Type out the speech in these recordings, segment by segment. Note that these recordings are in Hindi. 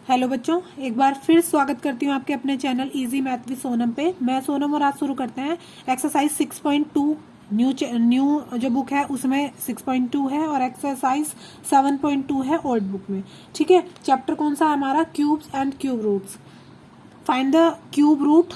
हेलो बच्चों, एक बार फिर स्वागत करती हूँ आपके अपने channel easy math with Sonam पे। मैं सोनम और आज शुरू करते हैं एक्सरसाइज 6.2। न्यू जो बुक है उसमें 6.2 है और एक्सरसाइज 7.2 है ओल्ड बुक में। ठीक है, चैप्टर कौन सा है हमारा? Cubes and cube roots. Find the cube root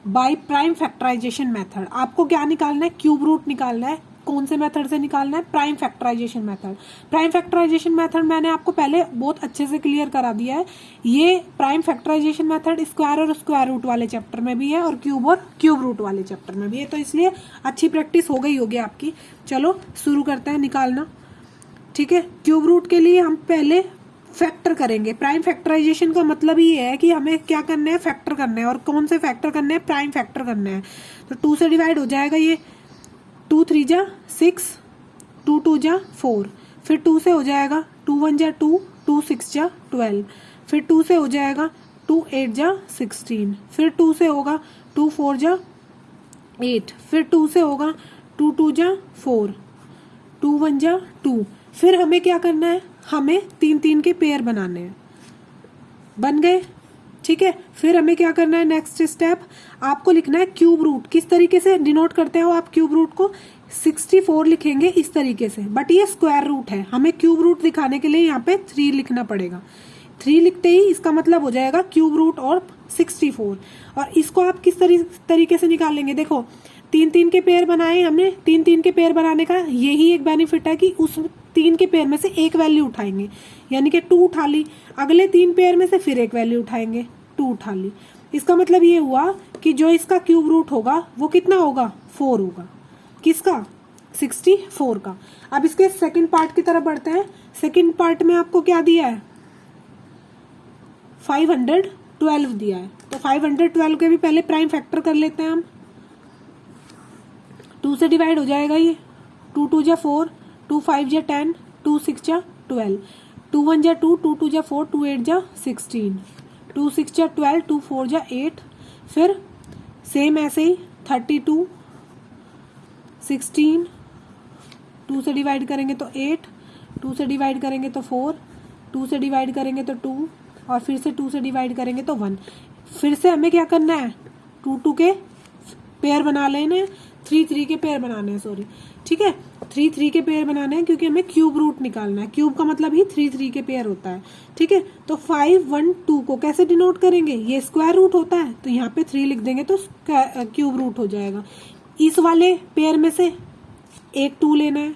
by prime factorisation method. आपको क्या निकालना है? क्यूब रूट निकालना है। कौन से मेथड से निकालना है? Prime factorisation method. Prime factorisation method मैंने आपको पहले बहुत अच्छे से क्लियर करा दिया है। ये प्राइम फैक्टराइजेशन मेथड स्क्वायर और स्क्वायर रूट वाले चैप्टर में भी है और क्यूब रूट वाले चैप्टर में भी है, तो इसलिए अच्छी प्रैक्टिस हो गई होगी आपकी। चलो शुरू करते हैं निकालना। ठीक है, क्यूब रूट के लिए हम पहले फैक्टर करेंगे। प्राइम फैक्टराइजेशन का मतलब ये है कि हमें क्या करना है? फैक्टर करना है। और कौन से फैक्टर करने हैं? प्राइम फैक्टर करने हैं। तो 2 से डिवाइड हो जाएगा ये। 2 3 जा 6, 2 2 जा 4, फिर 2 से हो जाएगा 2 1 जा 2, 2 6 जा 12, फिर 2 से हो जाएगा 2 8 जा 16, फिर 2 से होगा 2 4 जा 8, फिर 2 से होगा 2 2 जा 4, 2 1 जा 2। फिर हमें क्या करना है? हमें 3 3 के पेयर बनाने हैं। बन गए? ठीक है, फिर हमें क्या करना है? नेक्स्ट स्टेप आपको लिखना है क्यूब रूट। किस तरीके से डिनोट करते हो आप क्यूब रूट को? 64 लिखेंगे इस तरीके से, बट ये स्क्वायर रूट है। हमें क्यूब रूट दिखाने के लिए यहाँ पे 3 लिखना पड़ेगा। 3 लिखते ही इसका मतलब हो जाएगा क्यूब रूट और 64। और इसको आप किस तरीके से निकालेंगे? देखो, 3 3 के पेयर बनाए हमने। 3 3 के पेयर बनाने का यही एक बेनिफिट है कि उस 3 के पेयर में से एक वैल्यू उठाएंगे, यानी कि 2 उठा ली। अगले 3 पेयर में से फिर एक वैल्यू उठाएंगे, 2 उठा ली। इसका मतलब ये हुआ कि जो इसका क्यूब रूट होगा वो कितना होगा? 4 होगा। किसका? 64 का। अब इसके सेकंड पार्ट की तरफ बढ़ते हैं। सेकंड पार्ट में आपको क्या दिया है? 512 दिया है। तो 512 के भी पहले प्राइम फैक्टर कर लेते हैं हम। 2 से डिवाइड हो जाएगा ये। 2 2 जा 4, 2 5 जा 10, 2 6 जा 12, 2 1 जा 2, 2 2 जा 4, 2 8 जा 16, 2 6 जा 12, 2 4 जा 8। फिर सेम ऐसे ही 32, 16, 2 से डिवाइड करेंगे तो 8, 2 से डिवाइड करेंगे तो 4, 2 से डिवाइड करेंगे तो 2, और फिर से 2 से डिवाइड करेंगे तो 1। फिर से हमें क्या करना है? 2 2 के पेयर बना लेने, 3 3 के पेयर बनाने हैं, सॉरी। ठीक है, 3 3 के पेयर बनाने हैं क्योंकि हमें क्यूब रूट निकालना है। क्यूब का मतलब ही 3 3 के पेयर होता है। ठीक है, तो 5 1 2 को कैसे डिनोट करेंगे? ये स्क्वायर रूट होता है, तो यहाँ पे 3 लिख देंगे तो क्यूब रूट हो जाएगा। इस वाले पेयर में से एक 2 लेना है,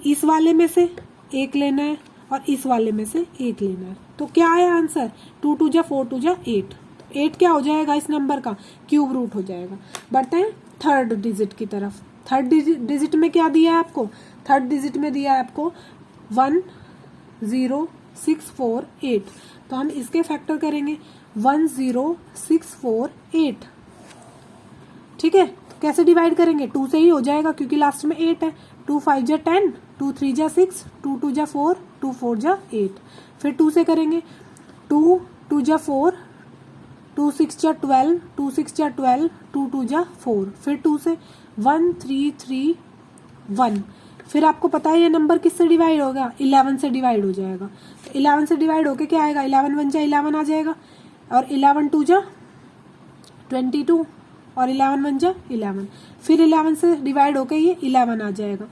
इस वाले में से एक लेना है, और इस वाले में से एक लेना है। तो क्या है आंसर? 2 2 जा 4, 2 जा 8। 8 क्या हो जाएगा इस नंबर का? क्यूब रूट हो जाएगा। बढ़ते हैं थर्ड डिजिट की तरफ। थर्ड डिजिट में क्या दिया है आपको? थर्ड डिजिट में दिया है आपको 1 0 6 4 8। तो हम इसके फैक्टर करेंगे 1 0 6 4 8। ठीक है, कैसे डिवाइड करेंगे? 2 से ही हो जाएगा क्योंकि लास्ट में 8 है। 2 5 जा 10, 2 3 जा 6, 2 2 जा 4, 2 4 जा 8। फिर 2 से करेंगे 2 2 जा 4, 2 6 जा 12, 2 6 जा 12, 2 2 जा 4। फिर 2 से 1 3 3 1। फिर आपको पता है ये नंबर किससे डिवाइड होगा? 11 से डिवाइड हो जाएगा। तो 11 से डिवाइड होके क्या आएगा? 11 1 जा 11 आ जाएगा, और 11 2 जा 22, और 11 1 जा 11। फिर 11 से डिवाइड होके ये 11 आ जाएगा,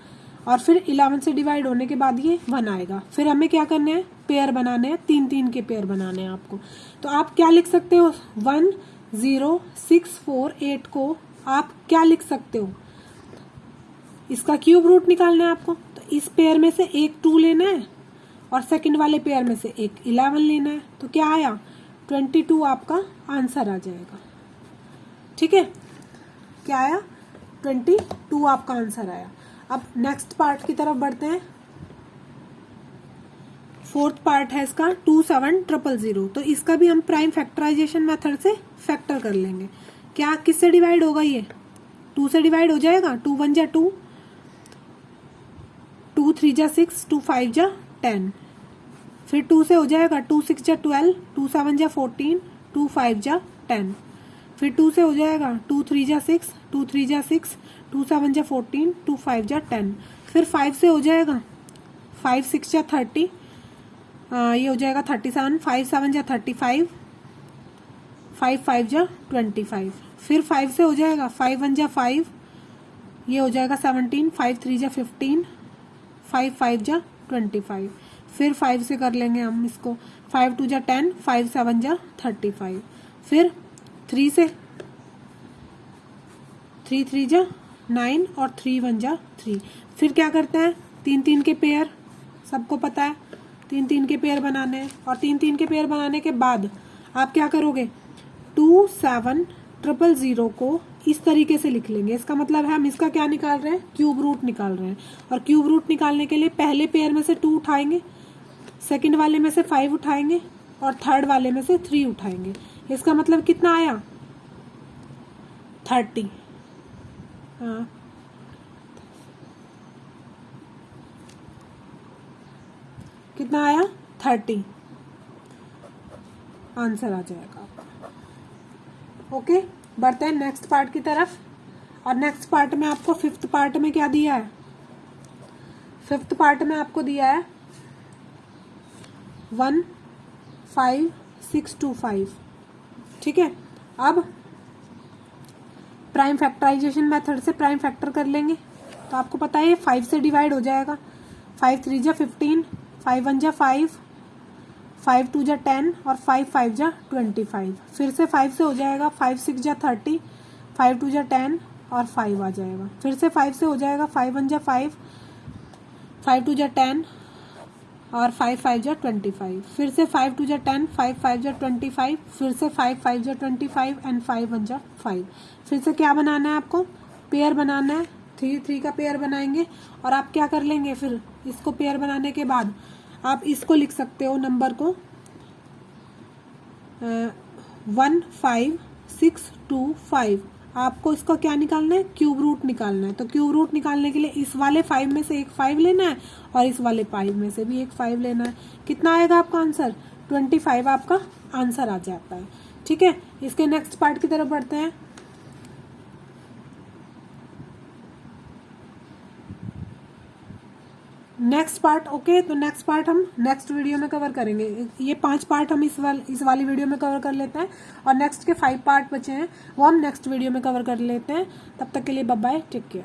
और फिर 11 से डिवाइड होने के बाद ये 1 आएगा। फिर हमें क्या करने हैं? पेयर बनाने हैं, 3 3 के पेयर बनाने हैं आपको। तो आप क्या लिख सकते हो? 1 0 6 4 8 को आप क्या लिख सकते हो? इसका क्यूब रूट निकालना है आपको। तो इस पेयर में से एक 2 लेना है, और सेकंड वाले पेयर में से एक 11 लेना है। तो क्या आया? 22 आपका आंसर आ जाएगा। ठीक है, क्या आया? 22 आपका आंसर आया। अब नेक्स्ट पार्ट की तरफ बढ़ते हैं। फोर्थ पार्ट है इसका 27000। तो इसका भी हम प्राइम फैक्टराइजेशन मेथड से फैक्टर कर लेंगे। क्या किससे डिवाइड होगा? ये 2 से डिवाइड हो जाएगा। 2 1 जा 2, 2 3 जा 6, 2 5 जा 10। फिर 2 से हो जाएगा 2 6 जा 12, 2 7 जा 14, 2 5 जा 10। फिर 2 से हो जाएगा 2 3 जा 6, 2 3 जा 6, 2 7 जा 14, 2 5 जा 10। फिर 5 से हो जाएगा 5 6 जा 30, ये हो जाएगा 37, 5 7 जा 35, 5 5 जा 25, फिर 5 से हो जाएगा 5 1 जा 5, ये हो जाएगा 17, 5 3 जा 15, 5 5 जा 25, फिर 5 से कर लेंगे हम इसको, 5 2 जा 10, 5 7 जा 35, फिर 3 से 3 3 जा 9 और 3 1 जा 3, फिर क्या करते हैं 3 3 के पेयर, सबको पता है 3 3 के पेयर बनाने हैं, और 3 3 के पेयर बनाने के बाद आप क्या करोगे 2 7 0 0 को इस तरीके से लिख लेंगे। इसका मतलब है हम इसका क्या निकाल रहे हैं, क्यूब रूट निकाल रहे हैं, और क्यूब रूट निकालने के लिए पहले पेयर में से 2 उठाएंगे, सेकंड वाले में से 5 उठाएंगे, और थर्ड वाले में से 3 उठाएंगे। इसका मतलब कितना आया 30। हाँ, कितना आया 30 आंसर आ जाएगा आपका। ओके, बढ़ते हैं नेक्स्ट पार्ट की तरफ। और नेक्स्ट पार्ट में आपको फिफ्थ पार्ट में क्या दिया है, फिफ्थ पार्ट में आपको दिया है 1 5 6 2 5। ठीक है, अब प्राइम फैक्टराइजेशन मेथड से प्राइम फैक्टर कर लेंगे, तो आपको पता है 5 से डिवाइड हो जाएगा, 5 3 जा 15, 5 1 जा 5, 5 2 जा 10 और 5 5 जा 25, फिर से 5 से हो जाएगा, 5 6 जा 30, 5 2 जा 10 और 5 आ जाएगा, फिर से 5 से हो जाएगा, 5 1 जा 5, 5 2 जा 10 और 5 5 जा 25, फिर से 5 2 जा 10, 5 5 जा 25, फिर से 5 5 जा 25 एंड 5 1 जा 5। फिर से क्या बनाना है आपको, पेयर बनाना है, 3 3 का पेयर बनाएंगे, और आप क्या कर लेंगे फिर इसको पेयर बनाने के बाद आप इसको लिख सकते हो नंबर को 1 5 6 2 5। आपको इसका क्या निकालना है, क्यूब रूट निकालना है। तो क्यूब रूट निकालने के लिए इस वाले 5 में से एक 5 लेना है और इस वाले 5 में से भी एक 5 लेना है। कितना आएगा आपका आंसर 25 आपका आंसर आ जाता है। ठीक है, इसके नेक्स्ट पार्ट की तरफ बढ़ते हैं। नेक्स्ट पार्ट, ओके, तो नेक्स्ट पार्ट हम नेक्स्ट वीडियो में कवर करेंगे। ये 5 पार्ट हम इस वाली वीडियो में कवर कर लेते हैं, और नेक्स्ट के 5 पार्ट बचे हैं वो हम नेक्स्ट वीडियो में कवर कर लेते हैं। तब तक के लिए बाय बाय, टेक केयर।